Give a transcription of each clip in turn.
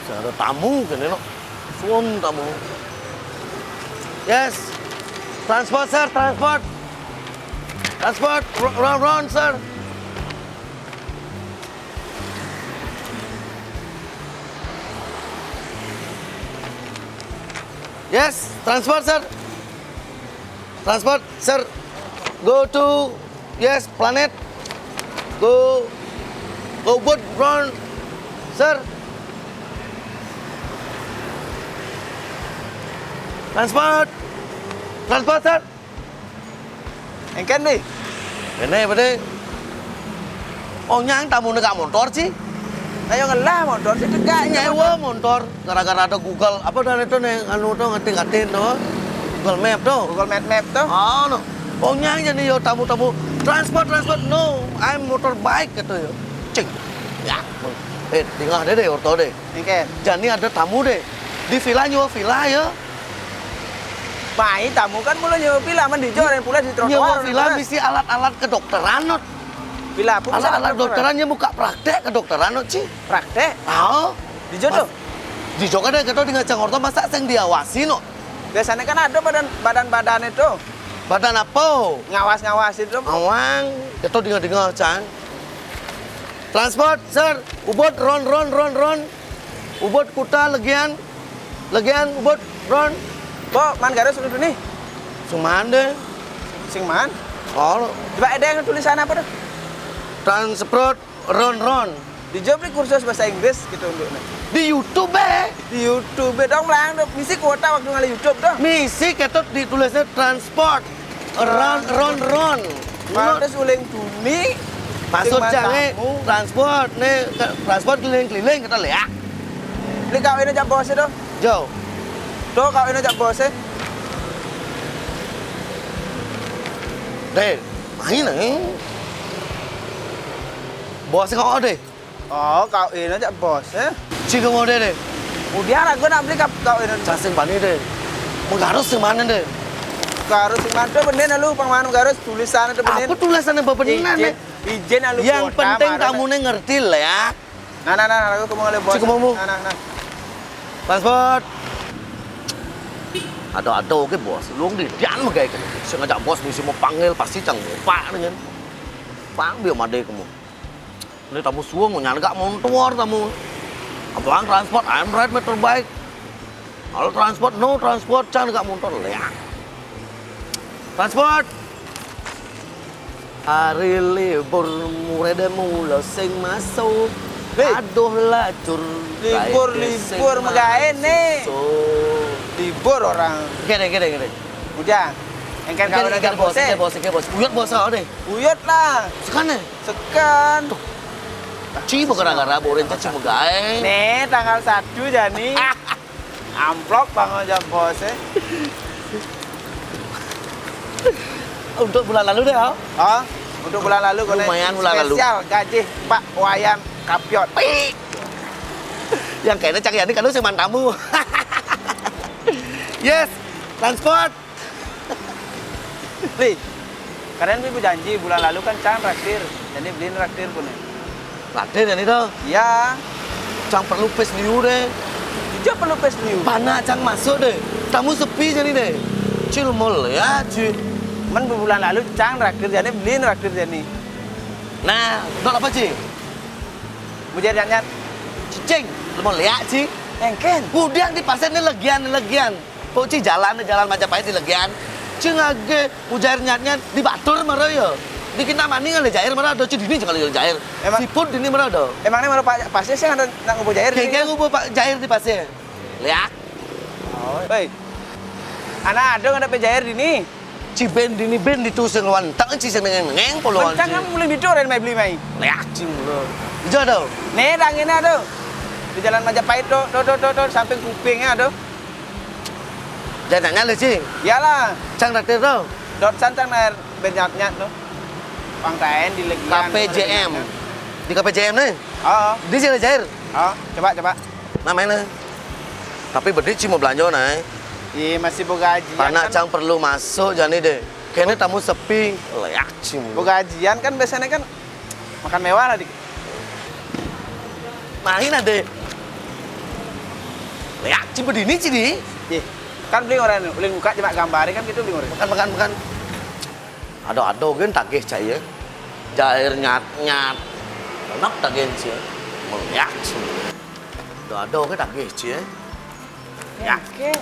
ada tamu gini no. Suon tamu. Yes. Transport sir, transport. Transport, run sir. Yes, transport sir. Transport sir. Go to yes planet. Go boat run sir. Transport. Transport sir. Engken nih. Ini berarti. Oh nyang tamu negak motor sih. Ayo ngelah motor sih tegaknya. Nyewa motor gara-gara ada Google apa dan itu nih anu tuh ngeting tuh. Google Map tuh. Google Map tuh. Oh no. Oh nyang jadi yo tamu-tamu transport no, I'm motorbike gitu yo. Cing. Ya. Tinggal deh orto deh. Engken. Jadi ada tamu deh. Di villa nyewa villa ya. Mai tamu kan mulai nyewa villa mendijoren pula di trotoar. Nyewa villa mesti alat-alat kedokteran not. Villa pun Alat-alat kedokterannya buka praktek kedokteran not sih. praktek. Oh. Dijodoh. Di Jogja deh kita dengan Cang Orto masa yang diawasi no. Biasanya kan ada badan itu Badan apa? ngawas itu. Awang, kita dengar Cang. Transport, sir. Ubud, ron. Ubud, kuta, legian, ubud, ron. Kok man garis udah nih? Cuman deh. Sing man. Oh, Coba ada yang tulisan apa tuh? transport, ron. Dijob nih kursus bahasa Inggris gitu untuk Di YouTube di YouTube dong lang dong. Misi kuota waktu ngali YouTube dong. Misi kita ditulisnya transport, ron. Terus uling tuni. Maksud Sing jangan matamu. transport, nih transport keliling kita lihat. Beli kawin aja bosnya dong. Jauh. Tuh kawin aja bosnya. Deh, main nih. Bosnya kau deh. Oh kawin aja bosnya. Cik kau deh. Kemudian aku nak beli kawin aja. Casin bani deh. Menggarus yang mana deh? Garus sing mana bener lu pangmanu garus tulisan itu bener. Apa tulisannya benar nih? Izin lu Yang penting kamu nih ngerti lah ya. Nah, aku mau ngeliat bos. Cik, mau. Nah. Transport. Ada oke bos. Luang di dian mah kayak gitu. Saya ngajak bos misi mau panggil pasti cang pak dengan. Panggil made kamu. Ini tamu suang mau nyangka motor tamu. Apaan transport? I'm right motorbike. Kalau transport no transport cang nggak motor lah ya. Transport. Hari libur mulai mula sing masuk. Aduh lacur. Libur megaen nih. Libur orang. Gede. Udah. Engken kawin aja bosnya. Bos. Uyut bos deh. Uyut lah. Sekan Sekan. Ci gara-gara boren caci megae. Nih tanggal 1 jani. Amplop bang aja bosnya. Untuk bulan lalu deh, ha? Oh, untuk bulan lalu Lumayan bulan lalu. Spesial gaji Pak Wayan Kapiot. Yang kayaknya Cak Yani kan lu seman tamu. Yes, transport. Li, kalian ibu janji bulan lalu kan Cang traktir. Jadi beliin traktir pun. Traktir ini tuh. Ya, Cang perlu pes liu deh. dia perlu pes new. Pana Cang masuk deh. Tamu sepi jadi deh. Chill mall ya, cuy. Men bulan lalu Cang traktir jadi beliin traktir jadi. Nah, dot apa sih? Mujar nyat. Cicing, lu mau lihat sih? Engken. Kemudian di pasar ini legian. Kok ci jalan Majapahit di legian. Ci ngage ujair nyatnya di Batur marah ya. Di kita mani ngale jair marah ada ci dini jangan ngale jair. Emang- Siput dini marah ada. Emangnya mana Pak pasnya sih ada nak ngumpul jair. Kayak ngumpul Pak jair di pasar. Lihat. Oh, baik. Anak ada nggak ada jair di ini. Ci ben dini ben ditusing lawan tak ci sing ngeng poluan. Cang kan mulai bidoren mai beli mai. Lihat ci lo. Ijo do. Nih danginnya tuh. Di jalan Majapahit tuh samping kupingnya tuh. Jangan le ci. Iyalah. Cang traktir tuh. Dot santang nair benyat-nyat tuh. Pangkaen di legian. KPJM. Di KPJM nih. Oh, Di sini jair. oh, coba. Namanya. Tapi berdiri ci mau belanja nih. Iya masih boga gajian Panak kan. Cang perlu masuk jadi deh. Kayaknya tamu sepi. Leak cim. Boga gajian kan biasanya kan makan mewah lah dik. Main ada. Lihat, cuma ini sini. Ih, kan beli orang beli muka cuma gambarnya kan gitu beli orang. Makan. Ado kan tagih cai ya. Jair nyat. Enak tagih sih. Melihat sih. Ado kan tagih sih ya. Yakin.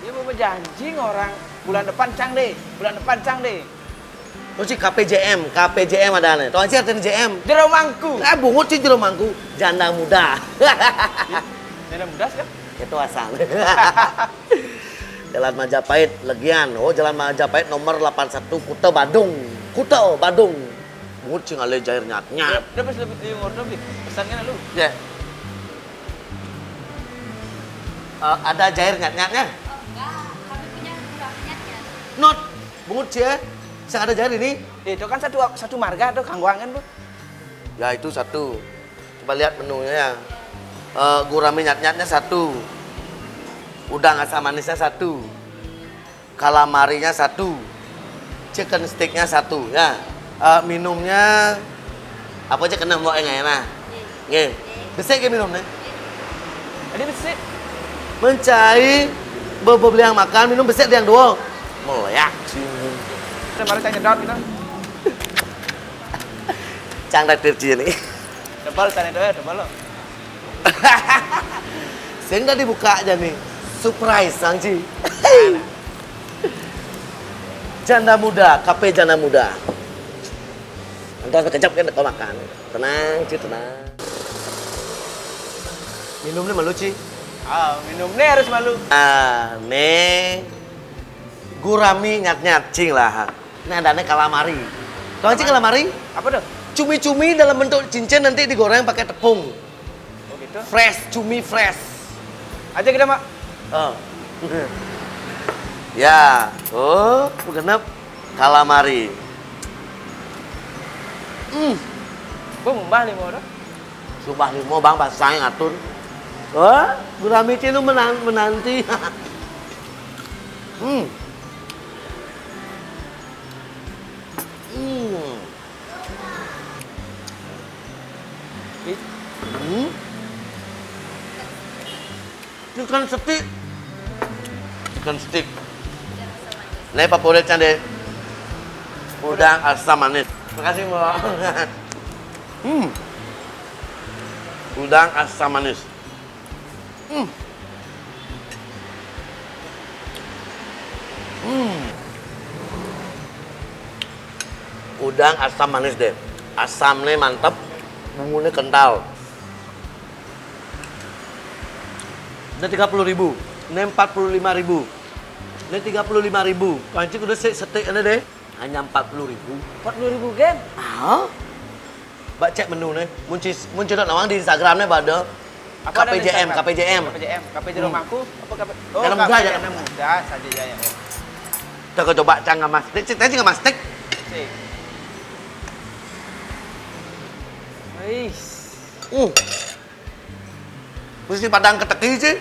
Dia mau berjanji orang bulan depan cang deh. Lo sih KPJM ada nih. Tuan sih artinya JM. Jero mangku. Bungut sih jero mangku. Janda muda. Janda muda kan? Itu asal. Jalan Majapahit, Legian. Oh, Jalan Majapahit nomor 81, Kuta Badung. Bungut sih ngale jair nyat. Dia pas lebih di ngordo beli. Pesannya lu. Ya. Ada jair nyat-nyatnya? Oh, enggak, kami punya nyatnya. Not. Bungut sih ya. Bisa ada jair ini? Itu kan satu marga tuh kangguangan bu. Ya itu satu. Coba lihat menunya ya. Gurami nyat-nyatnya satu. Udang asam manisnya satu. Kalamarinya satu. Chicken sticknya satu ya. Minumnya apa aja kena mau enak. Nggih. Besek ke minumnya. Jadi besi. Mencai beli yang makan minum besek yang dua. Meleyak sih. Kita baru saya nyedot gitu. Cang retir ini. Tebal sana itu ya, tebal lo. Sehingga dibuka aja nih. Surprise Sang Ci. Janda muda, KP janda muda. Entar kejap kan kau makan. Tenang Ci, tenang. Minumnya malu Ci. Minumnya harus malu. Nih. Gurami nyat-nyat cing lah. Ini adanya kalamari. Tahu Ci kalamari? Apa tuh? Cumi-cumi dalam bentuk cincin nanti digoreng pakai tepung. Oh gitu. Fresh, cumi fresh. Aja kita mak. Oh. Ya, oh, genep kalamari. Bu mumbah limo tuh. Sumpah limo bang, bahasanya ngatur. Oh, gurami itu menanti. Chicken stick. Ini favoritnya deh. Udang asam manis. Makasih Mbak. Udang asam manis. Udang asam manis deh. Asamnya mantap, bumbunya kental. Ini 30.000, ini 45.000, ini 35.000. Pancing udah setik ini deh, hanya 40.000. 40.000 gen. Mbak cek menu nih, muncul nawang di Instagramnya pada Apa ada di KPJM, Instagram? KPJM. KP Jero Mangku apa KP? Jana muda, Jana Jana muda saja ya. Udah kau coba cang sama steak, ceritanya nggak mas steak. Sih. Wih. Mesti padang keteki sih.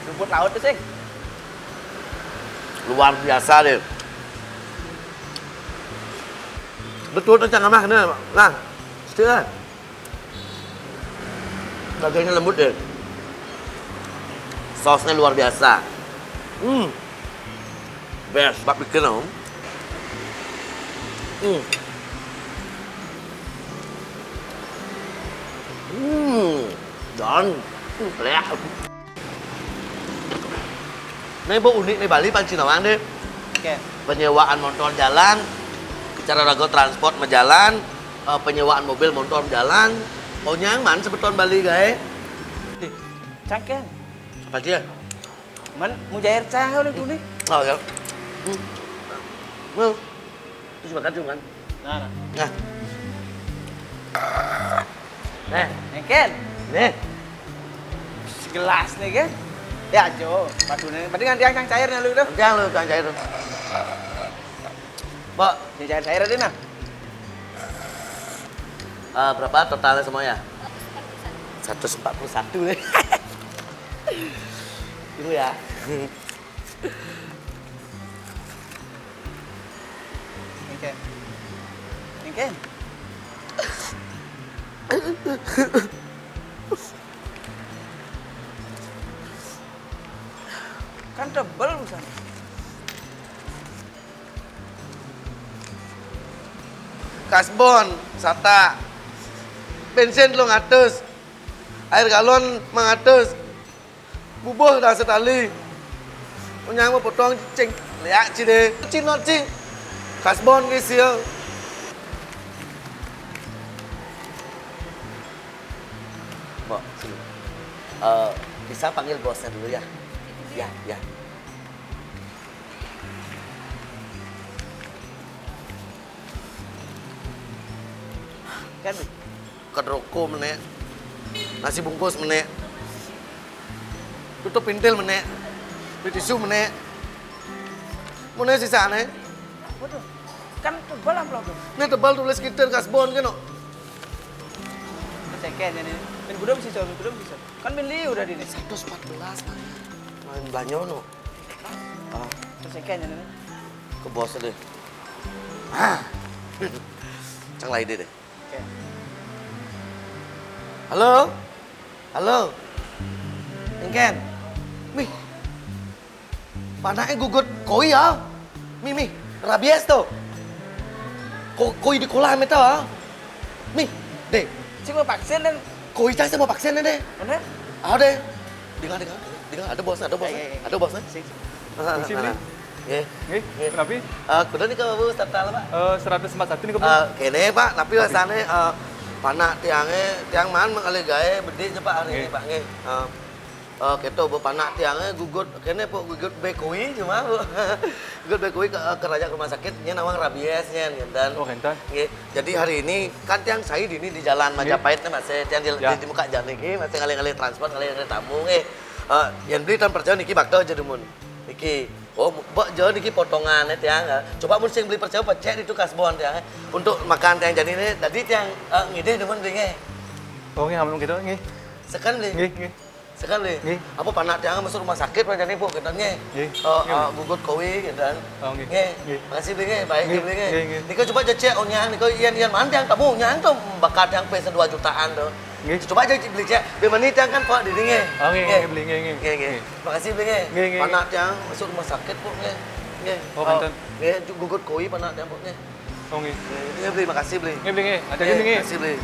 Rumput laut tuh sih. Luar biasa deh. Betul tuh cang sama ini. Nah, setia. Dagingnya lembut deh. Sausnya luar biasa. Best, bak bikin dong. Dan lẹ. Ini bu unik nih Bali Panci Nawang deh. Oke. Penyewaan motor jalan, cara rago transport menjalan, penyewaan mobil motor jalan. Mau nyaman sebetulnya Bali guys. Cangken. Apa dia? Man, mau jair cang kau tuh nih. Oh ya. Mau. Terus makan cuma kan. Nah. Nah. Nih, Ken. nih. Segelas nih kan. Ya Jo, padunya. Berarti kan yang cairnya lu tuh. Jangan lu cair tuh. Mbak, Ya cair cair aja nah. berapa totalnya semuanya? 141 deh. Itu ya. Ken. Ken. kasbon, sata. Bensin 200. Air galon 500. Bubur dah setali. Punya mau potong cing liak cide. Cing not cing. Kasbon ke sia. Mbak, sini. Bisa panggil bosnya dulu ya? Ya, ya. Kan Kedroko menek. Nasi bungkus menek. Tutup pintil menek. Beli tisu menek. Mana sisa nih? betul. Kan tebal amplop. Ini tebal tulis kitir kasbon kan? Second ini. Ben gudang sisa, gudang sisa. Kan beli udah di ini. 114 main banyak no. Second ini. Ke bos deh. Ah. Cang lain deh. Oke. Halo? Halo? Engken? Mi? Panaknya gugut koi ya? Mi, rabies tuh. Koi di kolam itu ya? Mi, deh. Cik mau vaksin dan Koi cai sama vaksin deh. bener? Ada. Dengar. Ada bos. Ada bos. Sik. Misi beli? Ya. Nggih, kenapa? Kudu nih ke Bu Startal Pak. 141 nih, Bu. Kene Pak, tapi rasane panak tiang man mengalih gawe bedi je Pak hari ini Pak nggih. Keto Bu panak tiangnya gugut kene Po gugut bekui cuma Bu. Gugut bekui ke kerajaan rumah sakit nya nawang rabies nya dan Oh, hentan. nggih. Jadi hari ini kan tiang Said ini di jalan Majapahit nih Mas tiang di muka jalan iki masih ngalih-ngalih transport ngalih-ngalih tamu nggih. Yang beli tan percaya niki bakal jadi mun. Niki mbak jauh niki potongannya tiang. Coba mun sing beli percaya cek itu kasbon tiang. Untuk makan tiang jadi ini tadi tiang ngide demen beli nggih. Oh, nggih ngomong gitu, nggih. Sekan beli. Nggih. Sekali. Nggih. Apa panak tiang masuk rumah sakit pada nih Bu katanya. Nggih. Gugut kowi gitu kan. Oh, nggih. Nggih. Makasih beli nggih, baik Nggih. beli nggih. Nggih. Niko coba cek onyang niko ian mana tiang kamu nyang tuh bakat yang pesa 2 jutaan tuh. Nggih. Coba aja beli cek. Biar mana tiang kan Pak di nggih. Oh, nggih, beli nggih. Nggih. Makasih beli nggih. Nggih. Panak tiang masuk rumah sakit Bu nggih. Nggih. Oh, kanten. Nggih, gugut kowi panak tiang Bu nggih. Oh, nggih. Nggih beli makasih beli. Nggih, beli nggih. Ada gini nggih. Makasih beli.